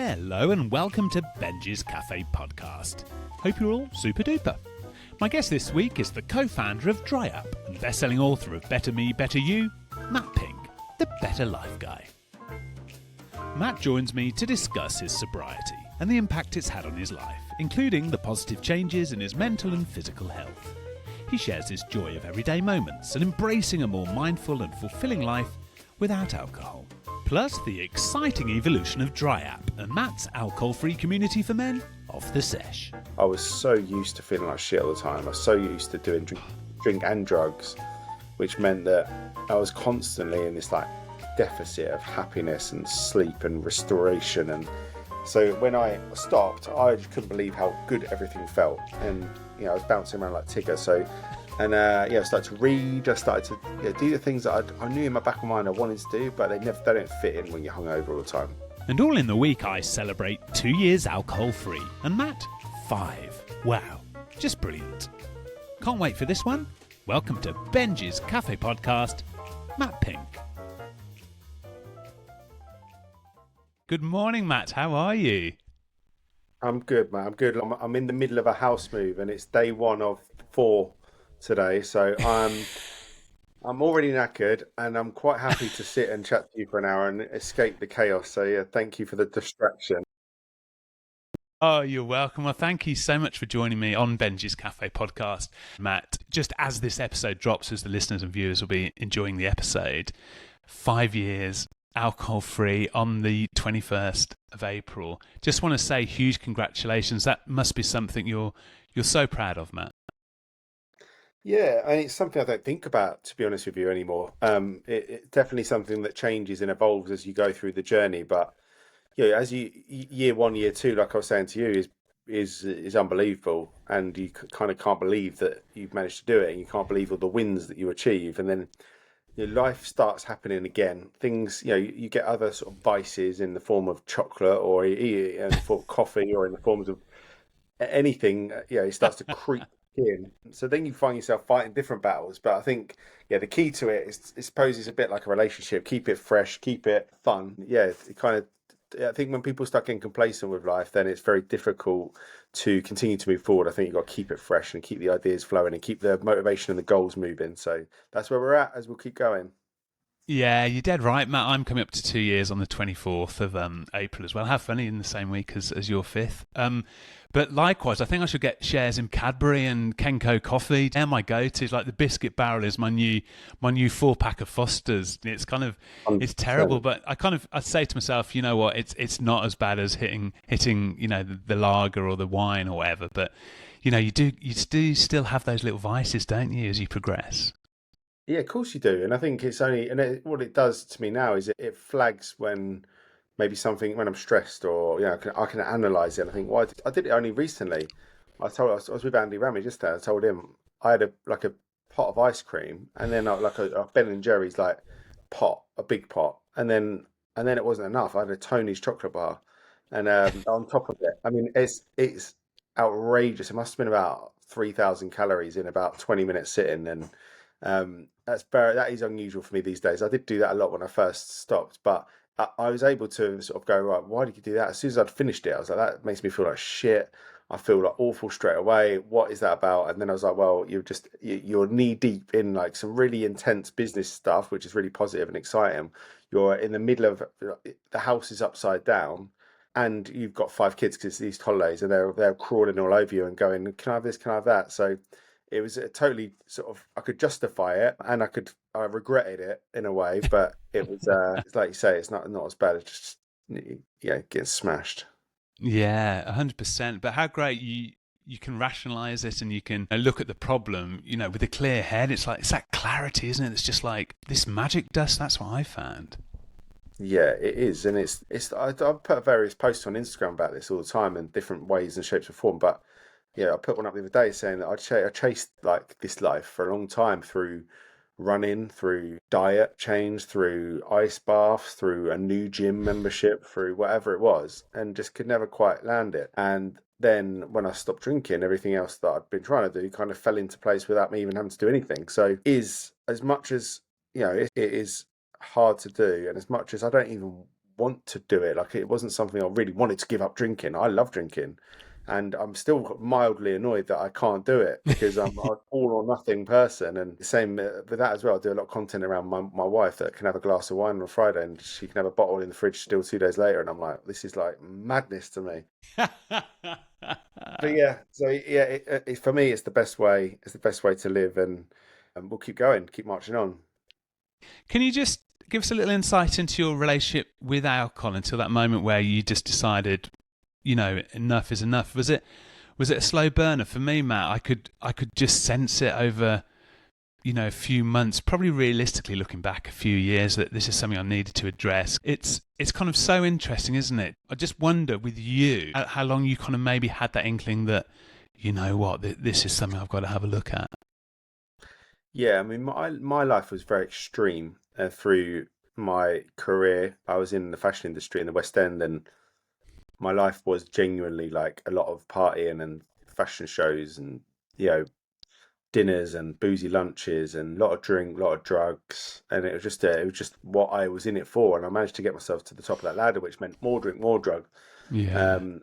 Hello and welcome to Benjy's Cafe podcast. Hope you're all super duper. My guest this week is the co-founder of Dryyapp and best-selling author of Better Me, Better You, Matt Pink, the Better Life Guy. Matt joins me to discuss his sobriety and the impact it's had on his life, including the positive changes in his mental and physical health. He shares his joy of everyday moments and embracing a more mindful and fulfilling life without alcohol. Plus the exciting evolution of Dryyapp and Matt's alcohol-free community for men of the Sesh. I was so used to feeling like shit all the time. I was so used to doing drink and drugs, which meant that I was constantly in this deficit of happiness and sleep and restoration. And so when I stopped, I just couldn't believe how good everything felt. And I was bouncing around like Tigger. I started to read. I started to do the things that I knew in my back of my mind I wanted to do, but they don't fit in when you're hungover all the time. And all in the week I celebrate 2 years alcohol-free, and Matt, 5. Wow, just brilliant. Can't wait for this one. Welcome to Benjy's Cafe podcast, Matt Pink. Good morning, Matt. How are you? I'm good, man. I'm good. I'm in the middle of a house move, and it's day 1 of 4 today, so I'm already knackered, and I'm quite happy to sit and chat to you for an hour and escape the chaos. So yeah, thank you for the distraction. Oh, you're welcome. Well, thank you so much for joining me on Benjy's Cafe podcast, Matt. Just as this episode drops, as the listeners and viewers will be enjoying the episode, 5 years alcohol-free on the 21st of April. Just want to say huge congratulations. That must be something you're so proud of, Matt. Yeah, and it's something I don't think about, to be honest with you, anymore. It's definitely something that changes and evolves as you go through the journey. But as year 1, year 2, like I was saying to you, is unbelievable, and you kind of can't believe that you've managed to do it, and you can't believe all the wins that you achieve, and then your life starts happening again. Things, you get other sort of vices in the form of chocolate, or in the form of coffee, or in the forms of anything. It starts to creep in. So then you find yourself fighting different battles. But I think, the key to it is, I suppose, it's a bit like a relationship. Keep it fresh, keep it fun. I think when people start getting complacent with life, then it's very difficult to continue to move forward. I think you've got to keep it fresh and keep the ideas flowing and keep the motivation and the goals moving. So that's where we're at as we'll keep going. Yeah, you're dead right, Matt. I'm coming up to 2 years on the 24th of April as well. How funny, in the same week as your 5th. But likewise, I think I should get shares in Cadbury and Kenco coffee. They're my go-tos. Like the Biscuit Barrel is my new 4-pack of Fosters. It's kind of, it's terrible, but I say to myself, you know what? It's not as bad as hitting the lager or the wine or whatever. But you do still have those little vices, don't you, as you progress? Yeah, of course you do. And I think it's only, what it does to me now is it flags when maybe something, when I'm stressed, or, I can analyze it. And I think, well, I did it only recently. I was with Andy Ramage yesterday. I told him I had a pot of ice cream, and then a Ben and Jerry's pot, a big pot. And then it wasn't enough. I had a Tony's chocolate bar. And on top of it, I mean, it's outrageous. It must have been about 3,000 calories in about 20 minutes sitting. And that is unusual for me these days. I did do that a lot when I first stopped, but I was able to sort of go, right, why did you do that? As soon as I'd finished it, I was like, that makes me feel like shit. I feel like awful straight away. What is that about? And then I was like, well, you're knee deep in some really intense business stuff, which is really positive and exciting. You're in the middle of the house is upside down, and you've got 5 kids because it's these holidays, and they're crawling all over you and going, can I have this? Can I have that? So it was a totally sort of, I could justify it, and I regretted it in a way, but it was, it's like you say, it's not as bad as just, getting smashed. Yeah, 100%. But how great you can rationalize it, and you can look at the problem, with a clear head. It's that clarity, isn't it? It's just like this magic dust. That's what I found. Yeah, it is. And I put various posts on Instagram about this all the time in different ways and shapes and form, but I put one up the other day saying that I chased this life for a long time through running, through diet change, through ice baths, through a new gym membership, through whatever it was, and just could never quite land it. And then when I stopped drinking, everything else that I'd been trying to do kind of fell into place without me even having to do anything. So is as much as, it is hard to do, and as much as I don't even want to do it. Like, it wasn't something I really wanted to give up drinking. I love drinking, and I'm still mildly annoyed that I can't do it because I'm an all or nothing person. And the same with that as well. I do a lot of content around my wife that can have a glass of wine on a Friday and she can have a bottle in the fridge still 2 days later, and I'm like, this is like madness to me. But yeah, so yeah, for me, it's the best way. It's the best way to live, and we'll keep going, keep marching on. Can you just give us a little insight into your relationship with alcohol until that moment where you just decided, enough is enough? Was it a slow burner? For me, Matt, I could just sense it over, a few months, probably realistically looking back a few years, that this is something I needed to address. It's kind of so interesting, isn't it? I just wonder with you how long you kind of maybe had that inkling that, this is something I've got to have a look at. Yeah, I mean, my life was very extreme through my career. I was in the fashion industry in the West End, and my life was genuinely like a lot of partying and fashion shows and you know dinners and boozy lunches and a lot of drink, a lot of drugs, and it was just what I was in it for. And I managed to get myself to the top of that ladder, which meant more drink, more drug, Yeah. um,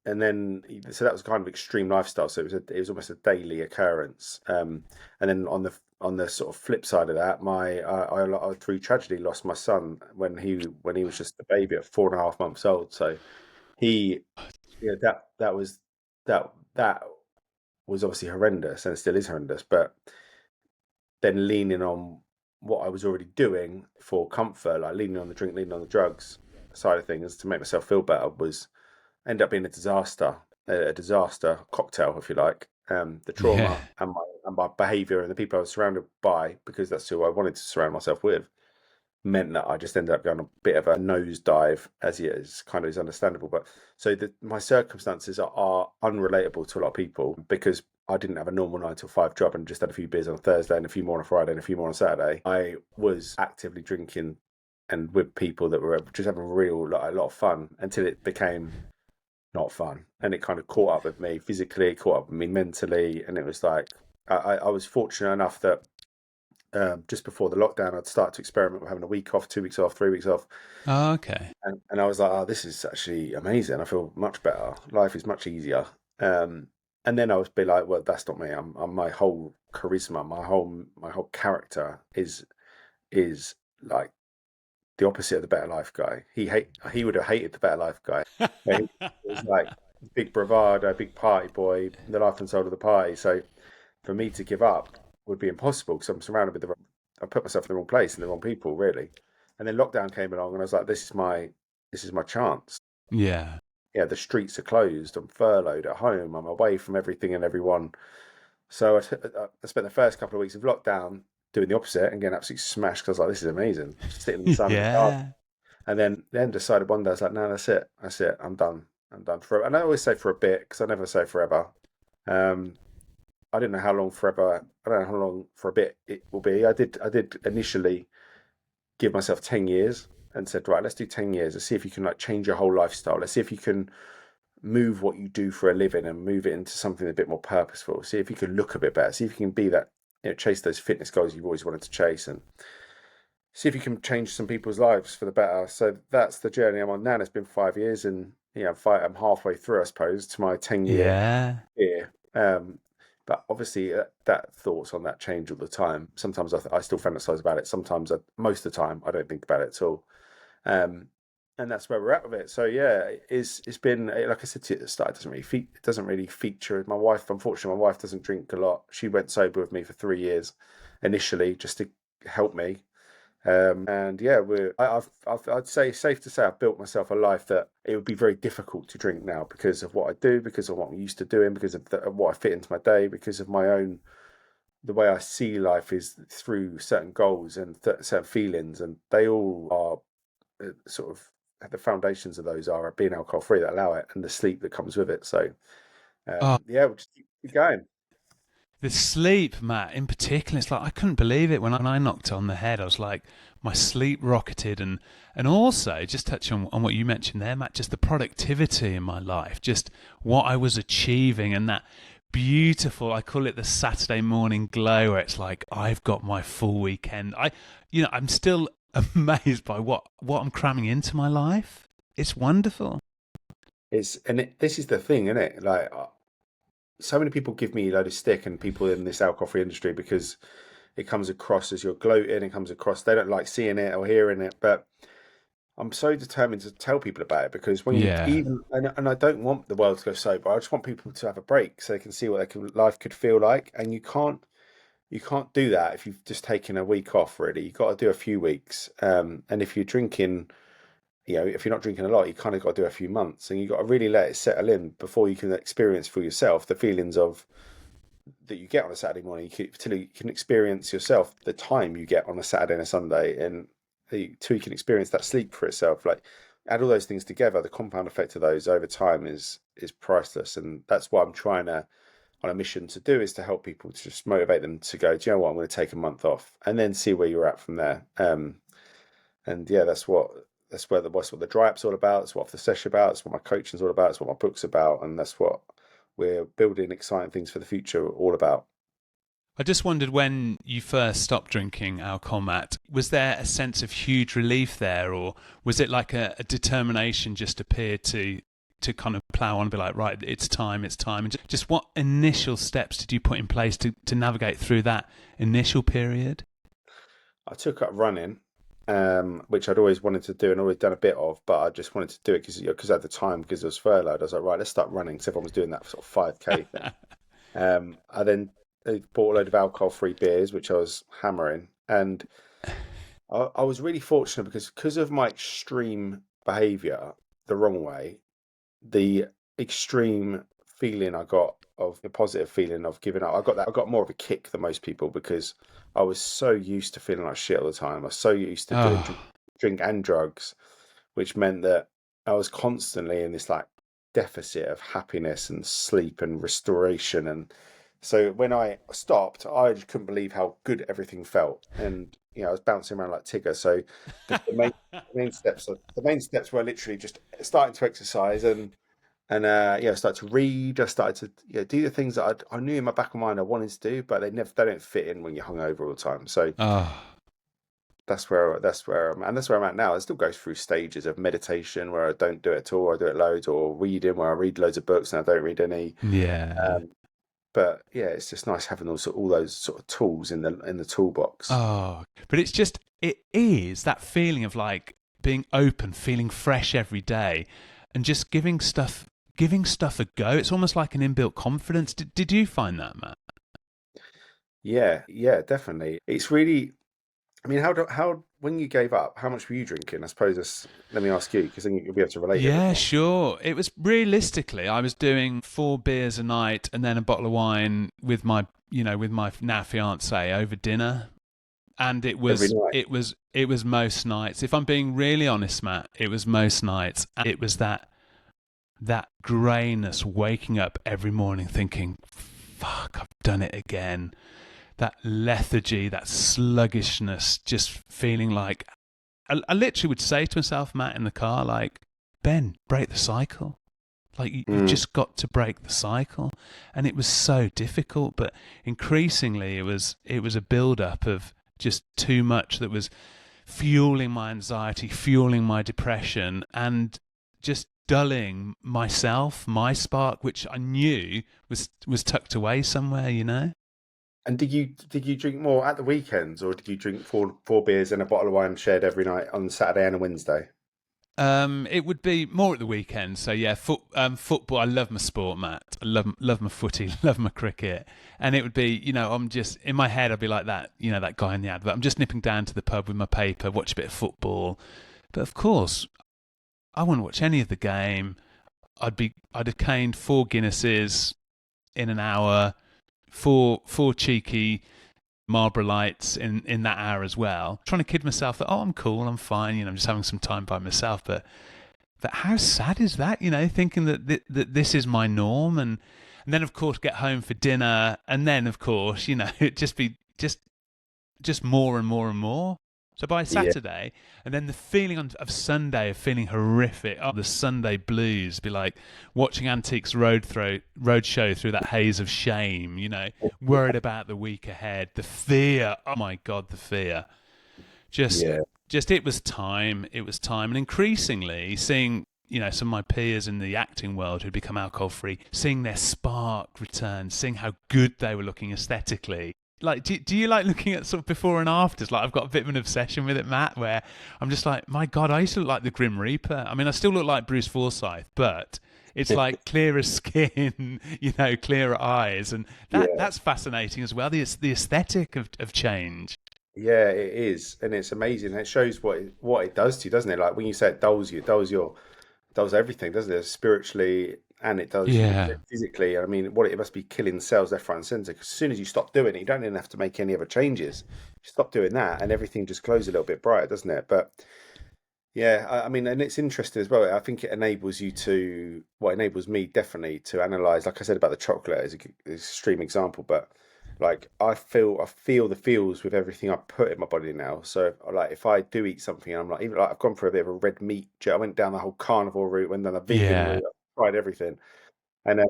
and then so that was kind of extreme lifestyle. So it was almost a daily occurrence. And then on the sort of flip side of that, I through tragedy lost my son when he was just a baby at 4.5 months old. So he yeah that was obviously horrendous and it still is horrendous. But then leaning on what I was already doing for comfort, like leaning on the drink, leaning on the drugs side of things to make myself feel better, was end up being a disaster cocktail, if you like. The Yeah. trauma and my behaviour and the people I was surrounded by, because that's who I wanted to surround myself with, meant that I just ended up going a bit of a nosedive, as it is kind of is understandable. But so my circumstances are unrelatable to a lot of people because I didn't have a normal 9 to 5 job and just had a few beers on a Thursday and a few more on a Friday and a few more on a Saturday. I was actively drinking and with people that were just having a lot of fun until it became not fun, and it kind of caught up with me physically, caught up with me mentally, and it was like I was fortunate enough that just before the lockdown, I'd start to experiment with having a week off, 2 weeks off, 3 weeks off, Oh, okay. and I was like, oh, this is actually amazing. I feel much better. Life is much easier. And then I was be like, well, that's not me. I'm my whole charisma, my whole character is like the opposite of the better life guy. He would have hated the better life guy. He was like big bravado, big party boy, the life and soul of the party. So for me to give up would be impossible because I'm surrounded with I put myself in the wrong place and the wrong people, really. And then lockdown came along, and I was like, this is my chance. Yeah. Yeah, the streets are closed. I'm furloughed at home. I'm away from everything and everyone. So I spent the first couple of weeks of lockdown doing the opposite and getting absolutely smashed because I was like, this is amazing. Just sitting in the sun in the garden. Yeah. And then decided one day, I was like, no, that's it. That's it. I'm done. I'm done for. And I always say for a bit because I never say forever. Um, I didn't know how long forever. I don't know how long for a bit it will be. I did initially give myself 10 years and said, right, let's do 10 years. Let's see if you can like change your whole lifestyle. Let's see if you can move what you do for a living and move it into something a bit more purposeful. See if you can look a bit better. See if you can be that, chase those fitness goals you've always wanted to chase, and see if you can change some people's lives for the better. So that's the journey I'm on now. And it's been 5 years, and I'm halfway through, I suppose, to my 10-year Yeah. year. But obviously, that thoughts on that change all the time. Sometimes I still fantasize about it. Sometimes, most of the time, I don't think about it at all. Um, and that's where we're at with it. So yeah, it's been like I said to you at the start. It doesn't really feature. Unfortunately, my wife doesn't drink a lot. She went sober with me for 3 years initially, just to help me. And yeah, I'd say it's safe to say I've built myself a life that it would be very difficult to drink now because of what I do, because of what I'm used to doing, because of what I fit into my day, because of the way I see life is through certain goals and certain feelings, and they all are sort of the foundations of those are being alcohol free that allow it, and the sleep that comes with it. So Oh, yeah, we'll just keep going. the sleep, Matt, in particular, it's like I couldn't believe it when I knocked it on the head. I was like, my sleep rocketed, and also just touch on what you mentioned there, Matt, just the productivity in my life, just what I was achieving, and that beautiful, I call it the Saturday morning glow, where it's like I've got my full weekend. I'm still amazed by what I'm cramming into my life. It's wonderful. This is the thing, isn't it? Like, so many people give me a load of stick, and people in this alcohol-free industry, because it comes across as you're gloating. It comes across they don't like seeing it or hearing it, but I'm so determined to tell people about it, because when you Yeah. even and I don't want the world to go sober. I just want people to have a break so they can see what life could feel like. And you can't do that if you've just taken a week off. Really, you've got to do a few weeks. And if you're drinking, if you're not drinking a lot, you kind of got to do a few months, and you got to really let it settle in before you can experience for yourself the feelings of that you get on a Saturday morning. Till you can experience yourself the time you get on a Saturday and a Sunday, and till you can experience that sleep for itself. Like, add all those things together, the compound effect of those over time is priceless, and that's what I'm trying to on a mission to do, is to help people, to just motivate them to go, do you know what, I'm going to take a month off, and then see where you're at from there. And yeah, that's what the Dryyapp's all about. That's what the Sesh about. That's what my coaching's all about. That's what my book's about, and that's what we're building exciting things for the future all about. I just wondered, when you first stopped drinking alcohol, Matt, was there a sense of huge relief there, or was it like a determination just appeared to kind of plough on and be like, right, it's time. And just what initial steps did you put in place to navigate through that initial period? I took up running, which I'd always wanted to do and always done a bit of, but I just wanted to do it because at the time, because I was furloughed, I was like, right, let's start running. Because everyone was doing that sort of 5K thing. I then bought a load of alcohol-free beers, which I was hammering, and I was really fortunate because of my extreme behaviour the wrong way, the extreme feeling I got of the positive feeling of giving up. I got more of a kick than most people, because I was so used to feeling like shit all the time. I was so used to doing Oh, drink and drugs, which meant that I was constantly in this like deficit of happiness and sleep and restoration. And so when I stopped, I just couldn't believe how good everything felt. And I was bouncing around like Tigger. So the main steps were literally just starting to exercise, and start to read. I started to do the things that I knew in my back of my mind I wanted to do, but they don't fit in when you're hungover all the time. So oh, that's where I'm at now. It still goes through stages of meditation where I don't do it at all. I do it loads, or reading where I read loads of books and I don't read any. yeah. Um, but yeah, it's just nice having all those sort of tools in the toolbox. Oh, but it is that feeling of like being open, feeling fresh every day, and just giving stuff a go. It's almost like an inbuilt confidence. Did you find that, Matt? Yeah, definitely. It's really. I mean, how when you gave up, how much were you drinking? I suppose let me ask you, because then you'll be able to relate a bit Yeah, more. sure. It was realistically, I was doing 4 beers a night and then a bottle of wine with my now fiance over dinner, and it Every was night. it was it was most nights. If I'm being really honest, Matt, it was most nights. And it was that greyness, waking up every morning thinking, "Fuck, I've done it again." That lethargy, that sluggishness, just feeling like I literally would say to myself, Matt, in the car, like, Ben, break the cycle. Like, you've Mm. just got to break the cycle. And it was so difficult, but increasingly it was a build-up of just too much that was fueling my anxiety, fueling my depression, and just dulling myself, my spark, which I knew was tucked away somewhere. And did you drink more at the weekends, or did you drink four beers and a bottle of wine shared every night on Saturday and a Wednesday? It would be more at the weekend. So yeah, football. I love my sport, Matt. I love my footy, love my cricket, and it would be, I'm just in my head. I'd be like that, that guy in the advert. I'm just nipping down to the pub with my paper, watch a bit of football. But of course, I wouldn't watch any of the game. I'd have caned 4 Guinnesses in an hour, four cheeky Marlboro Lights in that hour as well. Trying to kid myself that, I'm cool, I'm fine, I'm just having some time by myself. But how sad is that? Thinking that this is my norm, and then of course get home for dinner, and then of course it just be just more and more and more. So by Yeah. Saturday, and then the feeling of Sunday of feeling horrific, the Sunday blues, be like watching Antiques Roadshow through that haze of shame, worried about the week ahead, the fear, oh my God, the fear. Just, Yeah. just it was time. It was time, and increasingly seeing, some of my peers in the acting world who'd become alcohol free, seeing their spark return, seeing how good they were looking aesthetically. Like, do you like looking at sort of before and afters? Like, I've got a bit of an obsession with it, Matt, where I'm just like, my God, I used to look like the Grim Reaper. I mean, I still look like Bruce Forsyth, but it's like clearer skin, clearer eyes, and Yeah. that's fascinating as well. The aesthetic of change. Yeah, it is, and it's amazing. It shows what it does to you, doesn't it? Like when you say it dulls you, it dulls everything, doesn't it? Spiritually, and it does you Yeah. physically. I mean, it must be killing cells left, right, and centre. 'Cause as soon as you stop doing it, you don't even have to make any other changes. You stop doing that, and everything just glows a little bit brighter, doesn't it? But yeah, I mean, and it's interesting as well. I think it enables you to, well, it enables me definitely to analyze. Like I said about the chocolate as an extreme example, but like I feel the feels with everything I put in my body now. So like, if I do eat something, I'm like, even like I've gone for a bit of a red meat. I went down the whole carnivore route, went down the vegan Yeah. route, I tried everything, and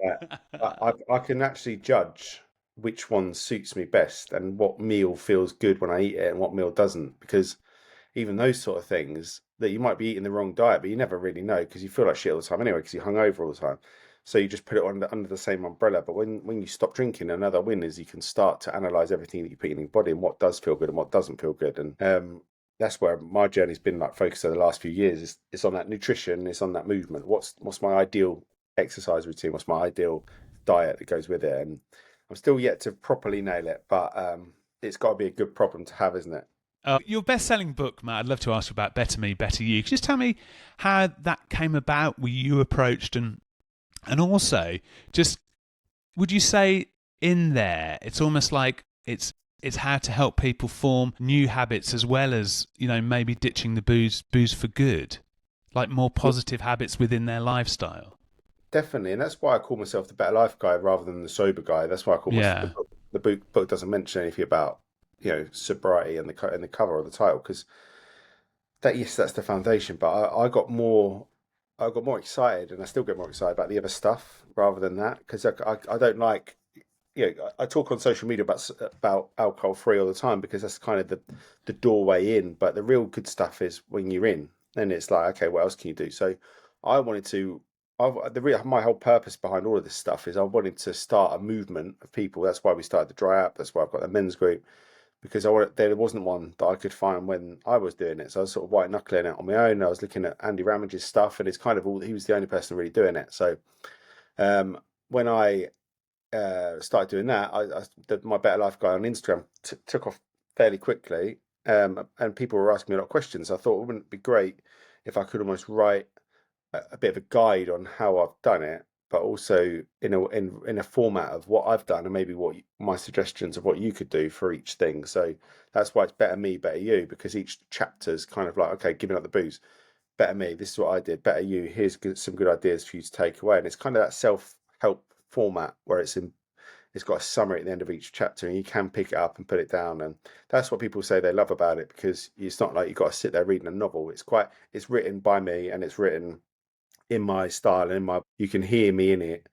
I can actually judge which one suits me best and what meal feels good when I eat it and what meal doesn't, because even those sort of things that you might be eating the wrong diet, but you never really know because you feel like shit all the time anyway because you're hungover all the time. So you just put it under the same umbrella. But when you stop drinking, another win is you can start to analyze everything that you put in your body and what does feel good and what doesn't feel good. And that's where my journey's been like focused over the last few years. It's on that nutrition, it's on that movement. What's my ideal exercise routine? What's my ideal diet that goes with it? And I'm still yet to properly nail it, but it's got to be a good problem to have, isn't it? Your best-selling book, Matt. I'd love to ask you about Better Me, Better You. Could you just tell me how that came about? Were you approached, and also, just would you say in there, it's almost like it's how to help people form new habits as well as maybe ditching the booze for good, like more positive habits within their lifestyle. Definitely, and that's why I call myself the better life guy rather than the sober guy. That's why I call myself Yeah. the book doesn't mention anything about sobriety in the cover or the title because that yes that's the foundation. But I got more excited, and I still get more excited about the other stuff rather than that because I don't like I talk on social media about alcohol free all the time because that's kind of the doorway in. But the real good stuff is when you're in, then it's like, okay, what else can you do? So I wanted to. My whole purpose behind all of this stuff is I wanted to start a movement of people. That's why we started the Dryyapp. That's why I've got the men's group because there wasn't one that I could find when I was doing it. So I was sort of white knuckling it on my own. I was looking at Andy Ramage's stuff, and it's kind of all he was the only person really doing it. So um, when I started doing that, my Better Life guy on Instagram took off fairly quickly, and people were asking me a lot of questions. I thought, wouldn't it be great if I could almost write a bit of a guide on how I've done it, but also in a format of what I've done and maybe what my suggestions of what you could do for each thing. So that's why it's Better Me, Better You, because each chapter's kind of like, okay, giving up the booze, better me, this is what I did, better you, here's some good ideas for you to take away. And it's kind of that self-help format where it's got a summary at the end of each chapter and you can pick it up and put it down. And that's what people say they love about it because it's not like you've got to sit there reading a novel. It's written by me and it's written in my style and you can hear me in it.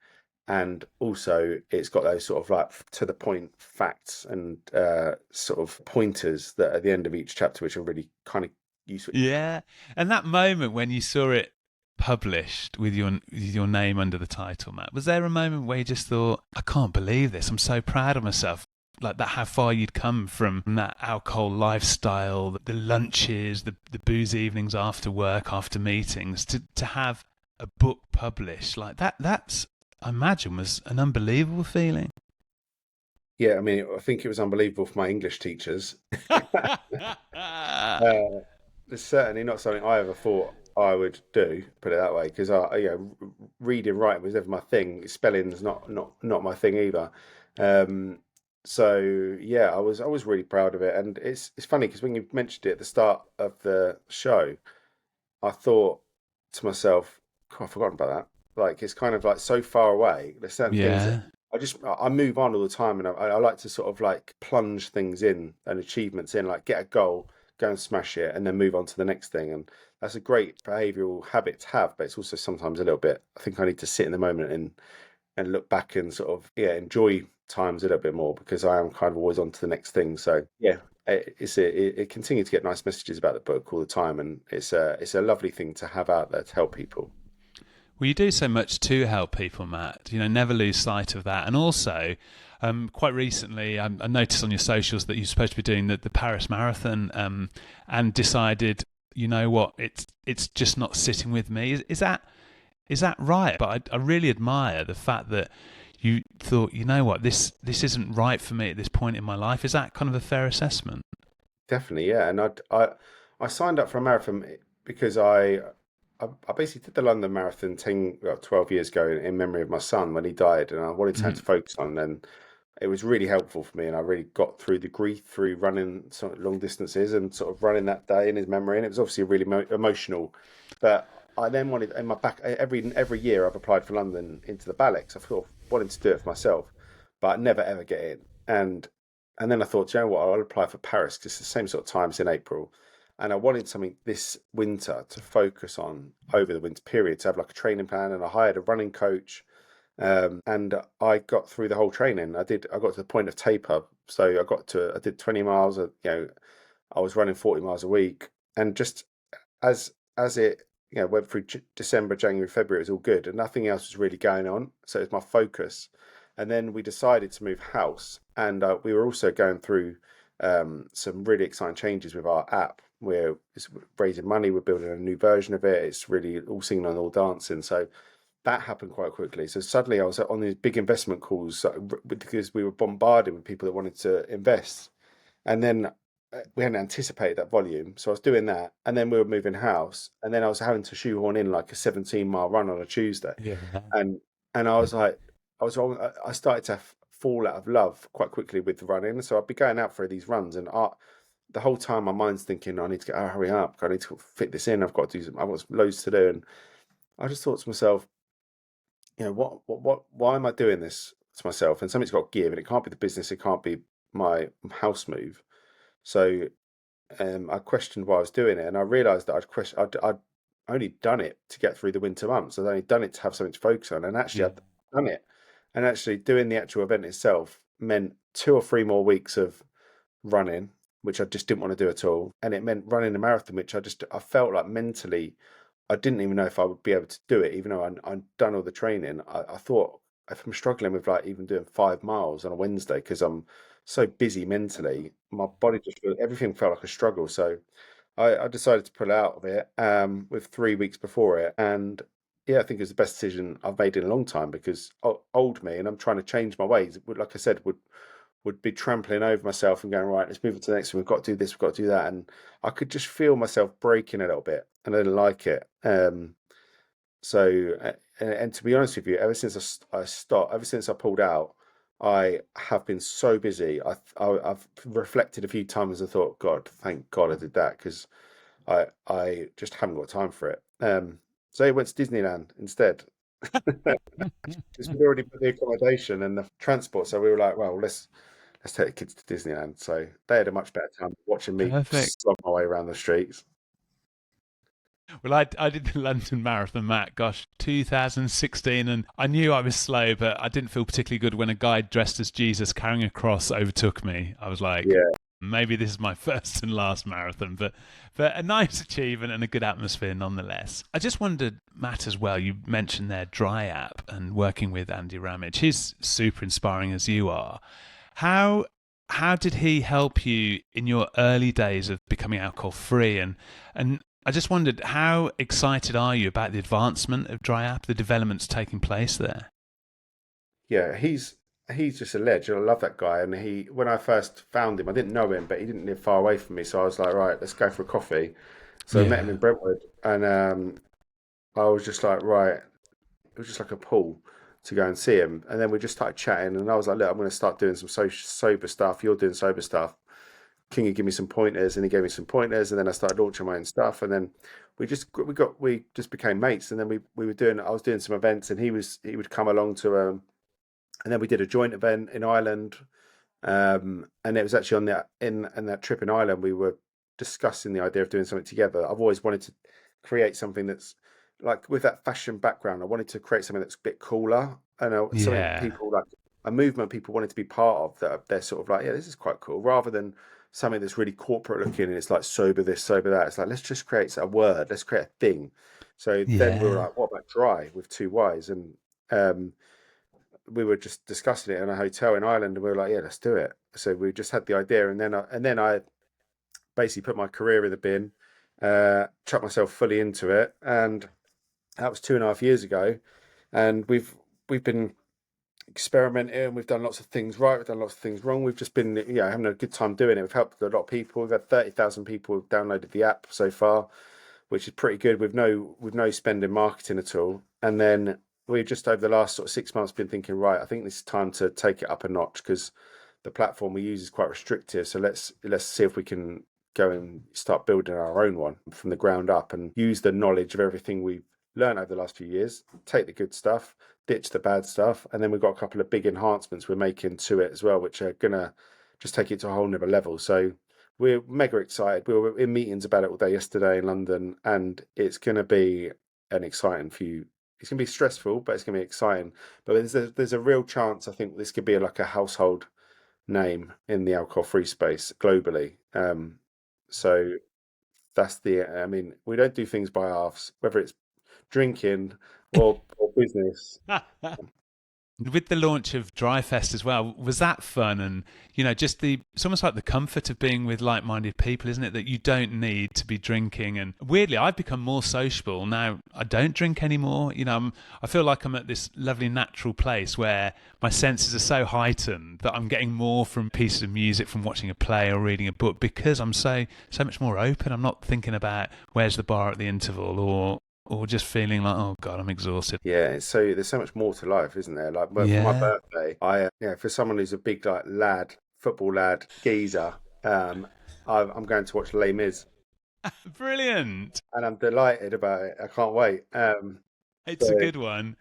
And also it's got those sort of like to the point facts and sort of pointers that at the end of each chapter, which are really kind of useful. Yeah, and that moment when you saw it published with your name under the title, Matt, was there a moment where you just thought, I can't believe this, I'm so proud of myself, like that, how far you'd come from that alcohol lifestyle, the lunches, the booze evenings after work, after meetings, to have a book published like that? That's, I imagine, was an unbelievable feeling. Yeah, I mean, I think it was unbelievable for my English teachers. It's certainly not something I ever thought I would do, put it that way, because reading, writing was never my thing. Spelling's not my thing either. Um, so yeah, I was really proud of it, and it's funny because when you mentioned it at the start of the show, I thought to myself, "God, I've forgotten about that." Like it's kind of like so far away. There's certain things that Yeah. I move on all the time, and I like to sort of like plunge things in and achievements in, like get a goal, go and smash it, and then move on to the next thing. And that's a great behavioural habit to have, but it's also sometimes a little bit. I think I need to sit in the moment and look back and sort of enjoy times a little bit more because I am kind of always on to the next thing. So yeah, it continue to get nice messages about the book all the time, and it's a lovely thing to have out there to help people. Well, you do so much to help people, Matt. Never lose sight of that. And also, quite recently, I noticed on your socials that you're supposed to be doing the Paris Marathon, and decided, you know what, it's just not sitting with me. Is that right? But I really admire the fact that you thought, you know what, this isn't right for me at this point in my life. Is that kind of a fair assessment? Definitely, yeah. And I signed up for a marathon because I basically did the London Marathon 12 years ago in memory of my son when he died, and I wanted something Mhm. to focus on. And it was really helpful for me, and I really got through the grief through running sort of long distances and sort of running that day in his memory. And it was obviously really emotional. But I then wanted in my back every year I've applied for London into the Balex. I thought wanted to do it for myself, but I never ever get in. And then I thought, you know what, I'll apply for Paris because it's the same sort of times in April. And I wanted something this winter to focus on over the winter period to have like a training plan. And I hired a running coach, and I got through the whole training. I got to the point of taper. So I did 20 miles, I was running 40 miles a week. And just as it, went through December, January, February, it was all good and nothing else was really going on. So it was my focus. And then we decided to move house, and we were also going through some really exciting changes with our app. We're raising money, we're building a new version of it. It's really all singing and all dancing. So that happened quite quickly. So suddenly I was on these big investment calls because we were bombarded with people that wanted to invest. And then we hadn't anticipated that volume. So I was doing that. And then we were moving house. And then I was having to shoehorn in like a 17-mile run on a Tuesday. Yeah. And I was like, I started to fall out of love quite quickly with the running. So I'd be going out for these runs, and the whole time my mind's thinking, I need to hurry up. I need to fit this in. I've got to do I've got loads to do. And I just thought to myself, why am I doing this to myself? And something's got to give, and it can't be the business. It can't be my house move. So I questioned why I was doing it, and I realised that I'd only done it to get through the winter months. I'd only done it to have something to focus on, and actually Yeah. I'd done it. And actually doing the actual event itself meant 2 or 3 more weeks of running, which I just didn't want to do at all. And it meant running a marathon, which I felt like mentally I didn't even know if I would be able to do it, even though I'd done all the training. I thought if I'm struggling with like even doing 5 miles on a Wednesday because I'm so busy mentally, my body everything felt like a struggle. So I decided to pull out of it with 3 weeks before it. And yeah, I think it was the best decision I've made in a long time because old me, and I'm trying to change my ways, like I said, would be trampling over myself and going, right, let's move on to the next one. We've got to do this, we've got to do that. And I could just feel myself breaking a little bit, and I didn't like it. And to be honest with you, ever since I pulled out, I have been so busy. I've reflected a few times and thought, God, thank God I did that because I just haven't got time for it. So I went to Disneyland instead because we'd already put the accommodation and the transport. So we were like, well, let's take the kids to Disneyland. So they had a much better time watching me Perfect. slog my way around the streets. Well, I did the London Marathon, Matt, gosh, 2016, and I knew I was slow, but I didn't feel particularly good when a guy dressed as Jesus carrying a cross overtook me. I was like, Yeah, maybe this is my first and last marathon, but a nice achievement and a good atmosphere nonetheless. I just wondered, Matt, as well, you mentioned there Dryyapp and working with Andy Ramage. He's super inspiring as you are. How how did he help you in your early days of becoming alcohol free? And I just wondered, how excited are you about the advancement of Dryyapp, the developments taking place there? yeah, he's just a legend. I love that guy. And when I first found him, I didn't know him, but he didn't live far away from me. So I was like, right, let's go for a coffee. So I met him in Yeah. Brentwood, and I was just like, right, it was just like a pull to go and see him. And then we just started chatting, and I was like, look, I'm going to start doing some sober stuff. You're doing sober stuff. Can you give me some pointers? And he gave me some pointers, and then I started launching my own stuff. And then we just became mates. And then we were doing I was doing some events, and he would come along to and then we did a joint event in Ireland. And it was actually on that in that trip in Ireland, we were discussing the idea of doing something together. I've always wanted to create something that's like with that fashion background. I wanted to create something that's a bit cooler. I know something Yeah. people like a movement people wanted to be part of that they're sort of like, yeah, this is quite cool, rather than something that's really corporate looking, and it's like sober this, sober that. It's like, let's just create a word, let's create a thing. So then we were Yeah. like, what about dry with two Y's? And um, we were just discussing it in a hotel in Ireland, and we were like, yeah, let's do it. So we just had the idea, and then I basically put my career in the bin, chucked myself fully into it, and that was 2.5 years ago. And we've been experimenting. We've done lots of things right. We've done lots of things wrong. We've just been having a good time doing it. We've helped a lot of people. We've had 30,000 people who've downloaded the app so far, which is pretty good with no spend in marketing at all. And then we've just over the last sort of 6 months been thinking, right, I think this is time to take it up a notch, because the platform we use is quite restrictive. So let's see if we can go and start building our own one from the ground up and use the knowledge of everything we've learned over the last few years, take the good stuff, ditch the bad stuff, and then we've got a couple of big enhancements we're making to it as well, which are gonna just take it to a whole nother level. So we're mega excited. We were in meetings about it all day yesterday in London, and it's gonna be an exciting few. It's gonna be stressful, but it's gonna be exciting. But there's a real chance I think this could be like a household name in the alcohol-free space globally. So that's I mean, we don't do things by halves, whether it's drinking or business. With the launch of Dry Fest as well, was that fun? And, just it's almost like the comfort of being with like-minded people, isn't it? That you don't need to be drinking. And weirdly, I've become more sociable. Now, I don't drink anymore. I feel like I'm at this lovely natural place where my senses are so heightened that I'm getting more from pieces of music, from watching a play or reading a book, because I'm so much more open. I'm not thinking about where's the bar at the interval, or just feeling like, oh God, I'm exhausted. Yeah, so there's so much more to life, isn't there? Like, for my birthday, for someone who's a big football lad, geezer, I'm going to watch Les Mis. Brilliant. And I'm delighted about it. I can't wait. It's a good one.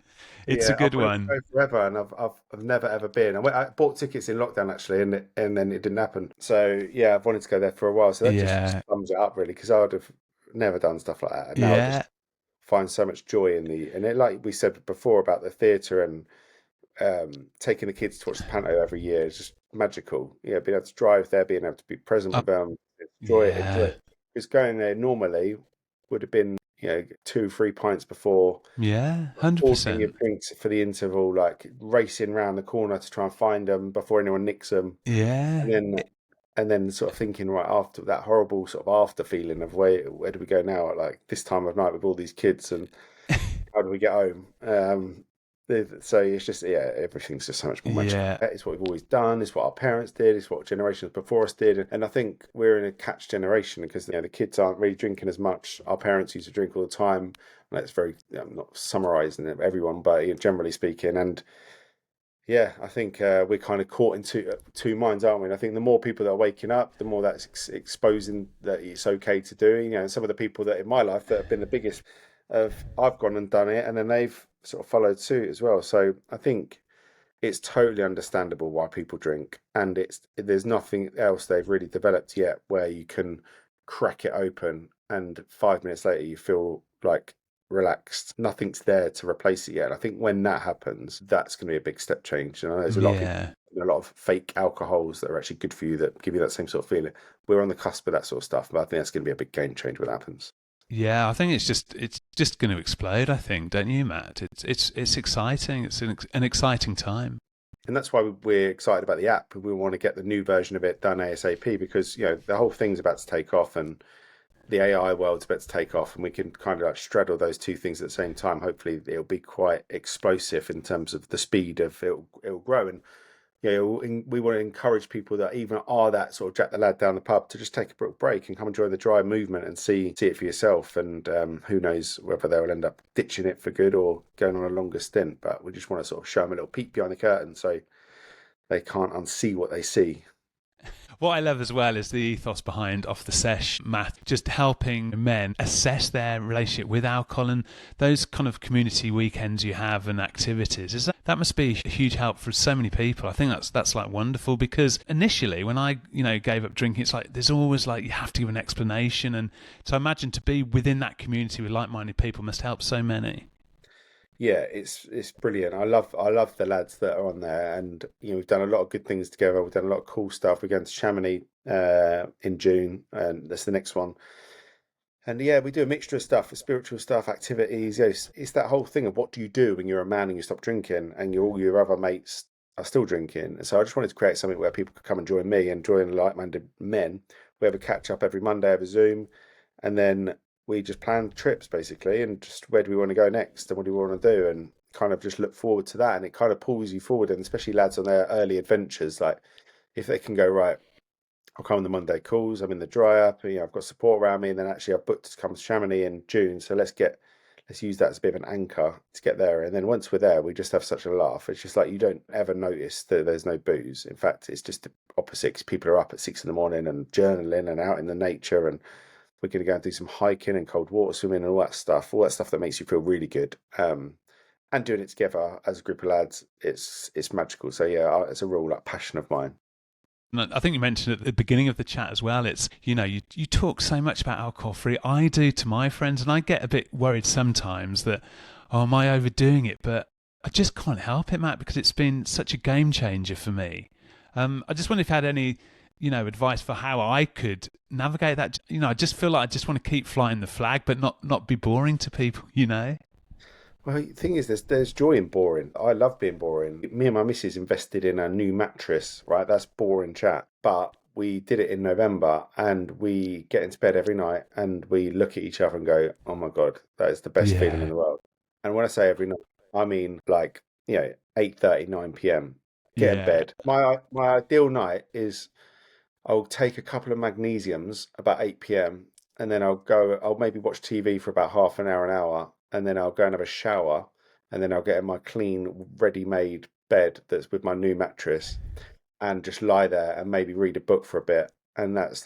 It's a good one. I've go forever, and I've never ever been. I bought tickets in lockdown actually, and then it didn't happen. So yeah, I've wanted to go there for a while. So that just sums it up really, because I would have never done stuff like that. And now I just find so much joy in and it, like we said before about the theatre and taking the kids to watch the panto every year is just magical. Being able to drive there, being able to be present with them, enjoy it. Because going there normally would have been 2-3 pints before. 100%. Your drinks for the interval, like racing around the corner to try and find them before anyone nicks them. And then sort of thinking, right, after that horrible sort of after feeling of where do we go now at like this time of night with all these kids, and how do we get home? So it's just, everything's just so much more magical. It's what we've always done. It's what our parents did. It's what generations before us did. And I think we're in a catch generation because the kids aren't really drinking as much. Our parents used to drink all the time. And that's very, I'm not summarising everyone, but generally speaking. And yeah, I think we're kind of caught in two minds, aren't we? And I think the more people that are waking up, the more that's exposing that it's okay to do. And some of the people that in my life that have been the biggest, I've gone and done it, and then they've sort of followed suit as well. So I think it's totally understandable why people drink, and there's nothing else they've really developed yet where you can crack it open and 5 minutes later you feel like relaxed. Nothing's there to replace it yet. And I think when that happens, that's going to be a big step change. There's a lot of fake alcohols that are actually good for you that give you that same sort of feeling. We're on the cusp of that sort of stuff, but I think that's going to be a big game change when that happens. Yeah, I think it's just going to explode. I think, don't you, Matt? It's exciting. It's an exciting time. And that's why we're excited about the app. We want to get the new version of it done ASAP, because the whole thing's about to take off, and the AI world's about to take off, and we can kind of like straddle those two things at the same time. Hopefully it'll be quite explosive in terms of the speed of it'll grow. And we want to encourage people that even are that sort of Jack the Lad down the pub to just take a break and come enjoy the dry movement and see it for yourself. And who knows whether they'll end up ditching it for good or going on a longer stint. But we just want to sort of show them a little peek behind the curtain so they can't unsee what they see. What I love as well is the ethos behind Off the Sesh, Matt, just helping men assess their relationship with alcohol, and those kind of community weekends you have and activities. That must be a huge help for so many people. I think that's like wonderful, because initially when I gave up drinking, it's like there's always like you have to give an explanation, and so I imagine to be within that community with like-minded people must help so many. Yeah, it's brilliant. I love the lads that are on there, and we've done a lot of good things together. We've done a lot of cool stuff. We're going to Chamonix in June, and that's the next one. And yeah, we do a mixture of stuff, spiritual stuff, activities. Yeah, it's that whole thing of what do you do when you're a man and you stop drinking, and all your other mates are still drinking. And so I just wanted to create something where people could come and join me and join like-minded men. We have a catch up every Monday over Zoom, and then we just plan trips basically, and just where do we want to go next, and what do we want to do, and kind of just look forward to that. And it kind of pulls you forward, and especially lads on their early adventures, like if they can go right. I'll come on the Monday calls. I'm in the Dryyapp. I've got support around me, and then actually I've booked to come to Chamonix in June. So let's use that as a bit of an anchor to get there. And then once we're there, we just have such a laugh. It's just like you don't ever notice that there's no booze. In fact, it's just the opposite. 'Cause people are up at 6 in the morning and journaling and out in the nature, and we're going to go and do some hiking and cold water swimming and all that stuff that makes you feel really good. And doing it together as a group of lads, it's magical. So yeah, it's a real like passion of mine. And I think you mentioned at the beginning of the chat as well. It's, you talk so much about alcohol free. I do to my friends, and I get a bit worried sometimes that, oh, am I overdoing it? But I just can't help it, Matt, because it's been such a game changer for me. I just wonder if you had any, advice for how I could navigate that. I just feel like I just want to keep flying the flag, but not be boring to people. Well, the thing is, there's joy in boring. I love being boring. Me and my missus invested in a new mattress, right? That's boring chat. But we did it in November, and we get into bed every night and we look at each other and go, "Oh my God, that is the best feeling in Yeah, the world." And when I say every night, I mean like, 8:30, 9 p.m. Get in yeah. bed. My ideal night is I'll take a couple of magnesiums about 8 p.m. and then I'll maybe watch TV for about half an hour, and then I'll go and have a shower, and then I'll get in my clean, ready-made bed that's with my new mattress and just lie there and maybe read a book for a bit. And that's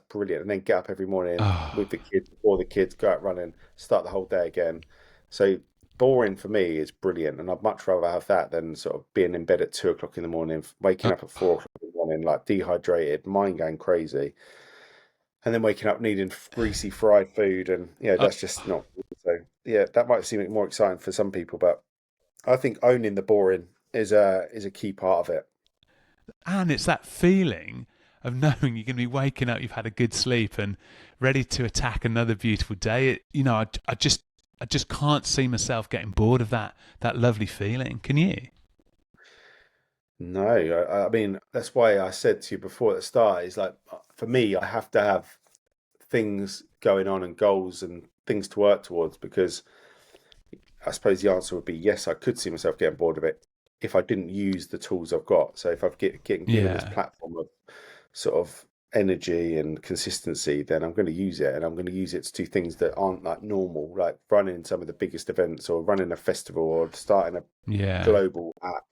brilliant. And then get up every morning with Oh, the kids, before the kids, go out running, start the whole day again. So boring for me is brilliant, and I'd much rather have that than sort of being in bed at 2 o'clock in the morning, waking uh, up at 4 o'clock in the morning, like dehydrated, mind going crazy, and then waking up needing greasy fried food, and uh, that's just not. So yeah, that might seem more exciting for some people, but I think owning the boring is a key part of it. and it's that feeling of knowing you're going to be waking up, you've had a good sleep, and ready to attack another beautiful day. I just can't see myself getting bored of that lovely feeling. Can you? No, I mean that's why I said to you before at the start is like for me, I have to have things going on and goals and things to work towards, because I suppose the answer would be yes, I could see myself getting bored of it if I didn't use the tools I've got. So if I've getting given this Yeah, platform of sort of energy and consistency, then I'm going to use it, and I'm going to use it to do things that aren't like normal, like running some of the biggest events or running a festival or starting a yeah. global app.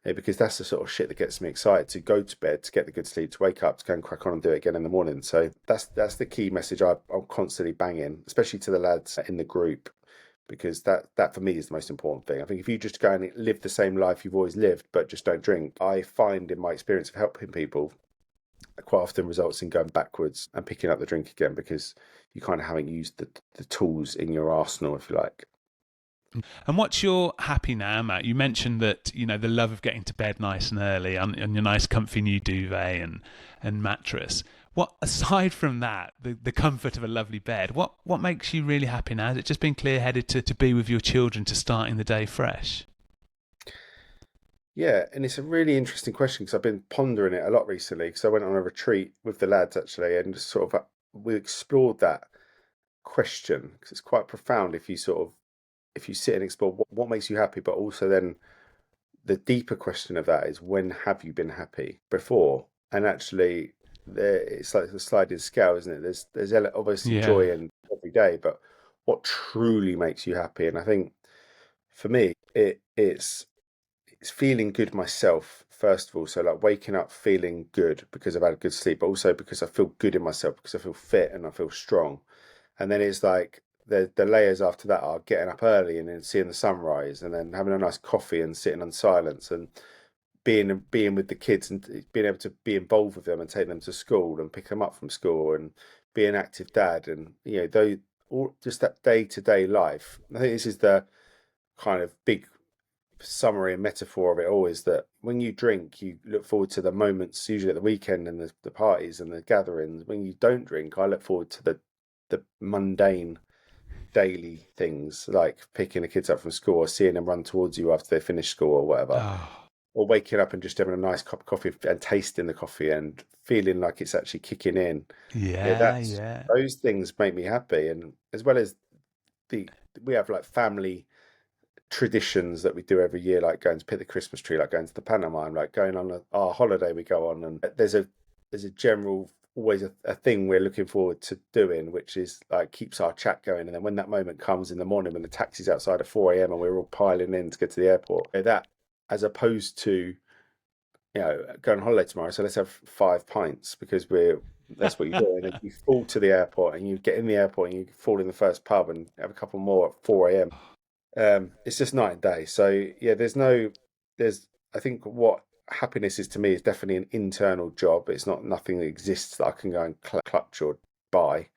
Because that's the sort of shit that gets me excited to go to bed, to get the good sleep, to wake up, to go and crack on and do it again in the morning. So that's the key message I'm constantly banging, especially to the lads in the group, because that for me is the most important thing. I think if you just go and live the same life you've always lived, but just don't drink, I find in my experience of helping people, quite often results in going backwards and picking up the drink again, because you kind of haven't used the tools in your arsenal, if you like. And what's your happy now, Matt? You mentioned that the love of getting to bed nice and early on your nice comfy new duvet and mattress. What aside from that, the comfort of a lovely bed, what makes you really happy now? Is it just being clear headed to be with your children, to starting the day fresh? Yeah, and it's a really interesting question because I've been pondering it a lot recently. Because I went on a retreat with the lads actually, and just sort of we explored that question because it's quite profound. If you sit and explore what makes you happy, but also then the deeper question of that is when have you been happy before? And actually, it's like the sliding scale, isn't it? There's obviously Yeah, joy in every day, but what truly makes you happy? And I think for me, it's feeling good myself first of all. So like waking up feeling good because I've had a good sleep, but also because I feel good in myself, because I feel fit and I feel strong. And then it's like the layers after that are getting up early and then seeing the sunrise, and then having a nice coffee and sitting in silence and being with the kids and being able to be involved with them and take them to school and pick them up from school and be an active dad, and though all just that day to day life. I think this is the kind of big summary and metaphor of it all is that when you drink, you look forward to the moments, usually at the weekend and the parties and the gatherings. When you don't drink, I look forward to the mundane daily things, like picking the kids up from school or seeing them run towards you after they finish school or whatever. Oh, Or waking up and just having a nice cup of coffee and tasting the coffee and feeling like it's actually kicking in. yeah. Those things make me happy. And as well as we have like family traditions that we do every year, like going to pick the Christmas tree, like going to the pantomime, like going on our holiday we go on, and there's a general always a thing we're looking forward to doing, which is like keeps our chat going. And then when that moment comes in the morning, when the taxi's outside at 4 a.m. and we're all piling in to get to the airport, that as opposed to going on holiday tomorrow, so let's have 5 pints because that's what you do. And then you fall to the airport and you get in the airport and you fall in the first pub and have a couple more at 4 a.m. It's just night and day. So yeah, I think what happiness is to me is definitely an internal job. It's not nothing that exists that I can go and clutch or buy.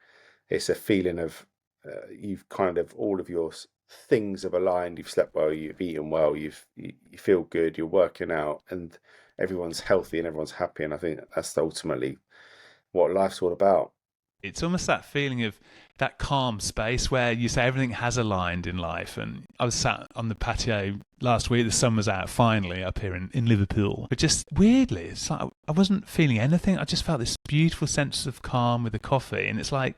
It's a feeling of you've kind of all of your things have aligned. You've slept well, you've eaten well, you feel good, you're working out, and everyone's healthy and everyone's happy. And I think that's ultimately what life's all about. It's almost that feeling of that calm space where you say everything has aligned in life. And I was sat on the patio last week, the sun was out finally up here in Liverpool. But just weirdly, it's like I wasn't feeling anything. I just felt this beautiful sense of calm with the coffee. And it's like,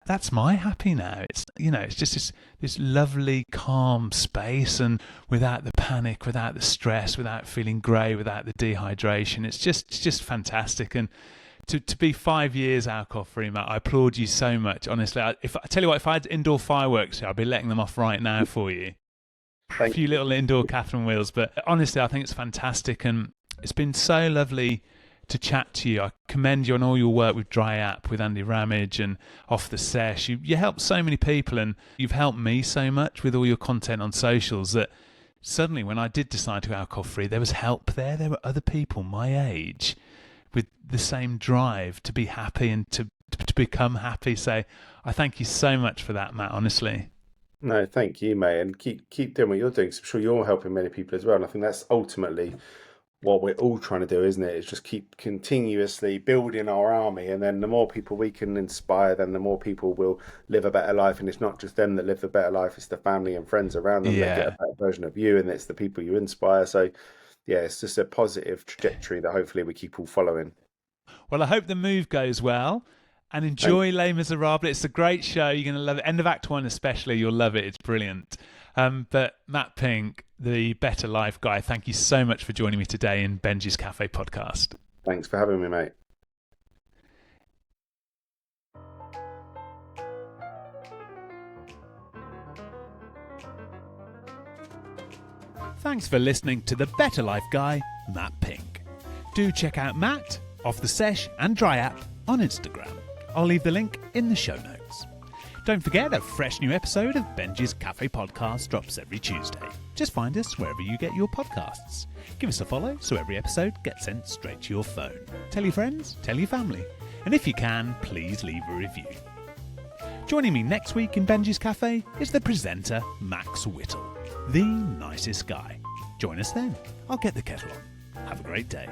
that's my happy now. It's it's just this lovely calm space, and without the panic, without the stress, without feeling grey, without the dehydration. It's just fantastic. And to be 5 years alcohol-free, Matt, I applaud you so much. Honestly, I tell you what, if I had indoor fireworks here, I'd be letting them off right now for you. A few little indoor Catherine wheels, but honestly, I think it's fantastic, and it's been so lovely to chat to you. I commend you on all your work with Dryyapp, with Andy Ramage, and off the Sesh. You help so many people, and you've helped me so much with all your content on socials that suddenly when I did decide to go alcohol-free, there was help there. There were other people my age with the same drive to be happy and to become happy. So I thank you so much for that, Matt, honestly. No, thank you, mate, and keep doing what you're doing. 'Cause I'm sure you're helping many people as well, and I think that's ultimately what we're all trying to do, isn't it? Is just keep continuously building our army, and then the more people we can inspire, then the more people will live a better life. And it's not just them that live the better life; it's the family and friends around them that get a better version of you, and it's the people you inspire. So, yeah, it's just a positive trajectory that hopefully we keep all following. Well, I hope the move goes well. And enjoy Les Miserables. It's a great show. You're going to love it. End of Act 1 especially. You'll love it. It's brilliant. But Matt Pink, the Better Life guy, thank you so much for joining me today in Benjy's Cafe podcast. Thanks for having me, mate. Thanks for listening to the Better Life guy, Matt Pink. Do check out Matt, Off the Sesh and Dryyapp on Instagram. I'll leave the link in the show notes. Don't forget, a fresh new episode of Benjy's Cafe podcast drops every Tuesday. Just find us wherever you get your podcasts. Give us a follow so every episode gets sent straight to your phone. Tell your friends, tell your family, and if you can, please leave a review. Joining me next week in Benjy's Cafe is the presenter Max Whittle, the nicest guy. Join us then. I'll get the kettle on. Have a great day.